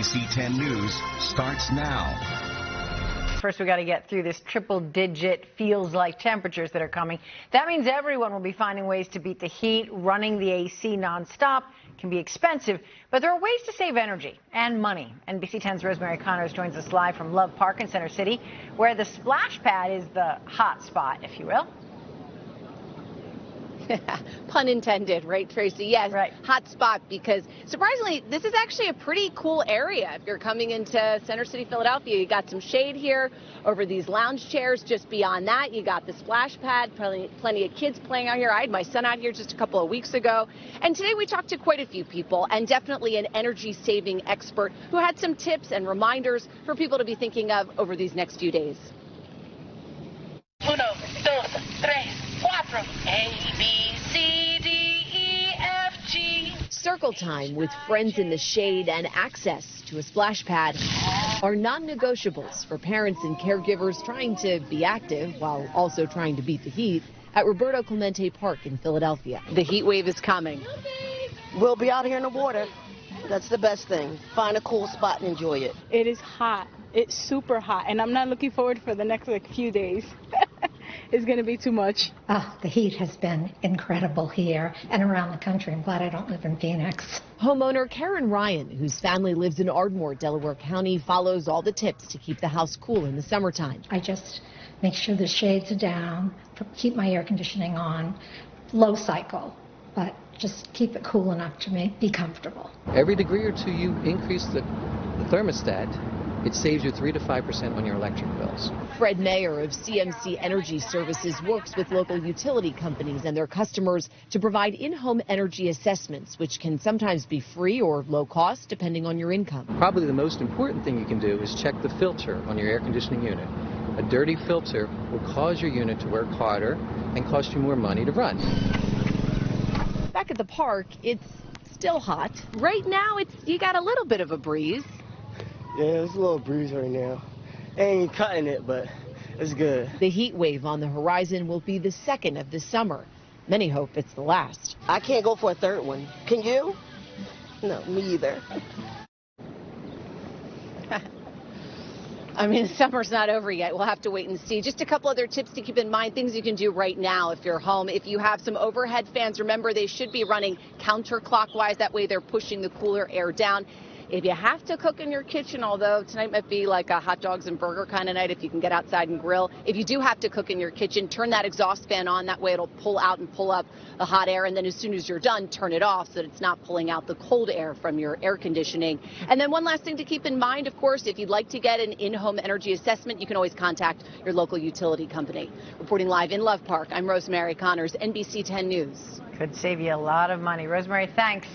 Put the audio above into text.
NBC10 News starts now. First, we got to get through this triple-digit feels-like temperatures that are coming. That means everyone will be finding ways to beat the heat. Running the AC nonstop can be expensive, but there are ways to save energy and money. NBC10's Rosemary Connors joins us live from Love Park in Center City, where the splash pad is the hot spot, if you will. Pun intended, right, Tracy? Yes, right. Hot spot, because surprisingly, this is actually a pretty cool area. If you're coming into Center City, Philadelphia, you got some shade here over these lounge chairs. Just beyond that, you got the splash pad, plenty of kids playing out here. I had my son out here just a couple of weeks ago. And today we talked to quite a few people, and definitely an energy-saving expert who had some tips and reminders for people to be thinking of over these next few days. Uno, dos, tres, cuatro. A, B, C, D, E, F, G. Circle time with friends in the shade and access to a splash pad are non-negotiables for parents and caregivers trying to be active while also trying to beat the heat at Roberto Clemente Park in Philadelphia. The heat wave is coming. We'll be out here in the water. That's the best thing. Find a cool spot and enjoy it. It is hot. It's super hot, and I'm not looking forward for the next few days. It's going to be too much. The heat has been incredible here and around the country. I'm glad I don't live in Phoenix. Homeowner Karen Ryan, whose family lives in Ardmore, Delaware County, follows all the tips to keep the house cool in the summertime. I just make sure the shades are down, keep my air conditioning on, low cycle, but just keep it cool enough to be comfortable. Every degree or two you increase the thermostat, it saves you 3 to 5% on your electric bills. Fred Mayer of CMC Energy Services works with local utility companies and their customers to provide in-home energy assessments, which can sometimes be free or low cost depending on your income. Probably the most important thing you can do is check the filter on your air conditioning unit. A dirty filter will cause your unit to work harder and cost you more money to run. Back at the park, it's still hot. Right now, you got a little bit of a breeze. Yeah, there's a little breeze right now. Ain't cutting it, but it's good. The heat wave on the horizon will be the second of this summer. Many hope it's the last. I can't go for a third one. Can you? No, me either. I mean, the summer's not over yet. We'll have to wait and see. Just a couple other tips to keep in mind, things you can do right now if you're home. If you have some overhead fans, remember they should be running counterclockwise. That way they're pushing the cooler air down. If you have to cook in your kitchen, although tonight might be like a hot dogs and burger kind of night if you can get outside and grill. If you do have to cook in your kitchen, turn that exhaust fan on. That way it'll pull out and pull up the hot air. And then as soon as you're done, turn it off so that it's not pulling out the cold air from your air conditioning. And then one last thing to keep in mind, of course, if you'd like to get an in-home energy assessment, you can always contact your local utility company. Reporting live in Love Park, I'm Rosemary Connors, NBC10 News. Could save you a lot of money. Rosemary, thanks.